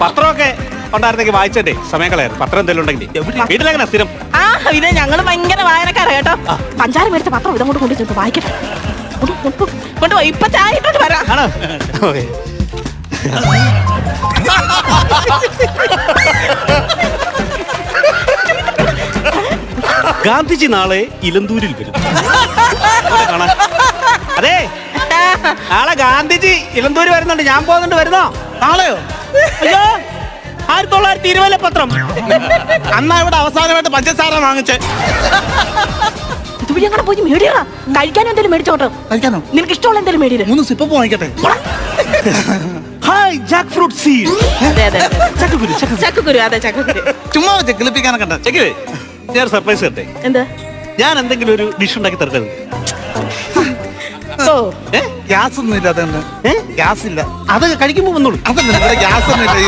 പത്രമൊക്കെ ഉണ്ടായിരുന്നെങ്കിൽ വായിച്ചേ സമയം കളയായിരുന്നു. പത്രം എന്തെങ്കിലും ഉണ്ടെങ്കിൽ വീട്ടിലെങ്ങനെ സ്ഥിരം? ആ ഇത് ഞങ്ങള് ഭയങ്കര വായനക്കാരാ കേട്ടോ. പഞ്ചാര മേടിച്ച പത്രം ഇതങ്ങോട്ട് കൊണ്ടു വായിക്കട്ടെ. കൊണ്ടുപോയി ഇപ്പൊ ചായ ഇട്ടോട്ട് വരാം. ആണോ? ഓക്കെ. ഗാന്ധിജി നാളെ ഇലന്തൂരിൽ വരും. കാണാൻ. അതെ, നാളെ ഗാന്ധിജി ഇലന്തൂര് വരുന്നുണ്ട്. ഞാൻ പോകുന്നുണ്ട്. വരുന്നോ? നാളെയോ? അയ്യോ, 1920 പത്രം. അന്നാ ഇവിടെ അവസാനമായിട്ട് പഞ്ചസാര വാങ്ങിച്ചേ. ഇതുവഴി അങ്ങനെ പോയി മേടിയാ. കഴിക്കാനും എന്തെങ്കിലും മേടിച്ചോട്ടോ. കഴിക്കാനോ? നിനക്ക് ഇഷ്ടമുള്ള എന്തെങ്കിലും മേടിയില്ല. 3 സിപ്പ് വാങ്ങിക്കട്ടെ. Hi, jackfruit seed. അതെ അതെ ചക്കക്കുരു. അതെ ചക്കക്കുരു. ചുമ്മാ വെച്ച് കിളിപ്പിക്കാനൊക്കെ ഉണ്ട്. ചെക്കില് ഞാൻ സർപ്രൈസ് തരട്ടെ. എന്താ? ഞാൻ എന്തെങ്കിലും ഒരു ഡിഷ് ഉണ്ടാക്കി തരട്ടെ. ഓ ഗ്യാസ് ഒന്നും ഇല്ല. അതുകൊണ്ട് ഗ്യാസ് ഇല്ല. അത് കഴിക്കുമ്പോ വന്നോളൂ. അതല്ല ഗ്യാസ് ഒന്നും ഇല്ല.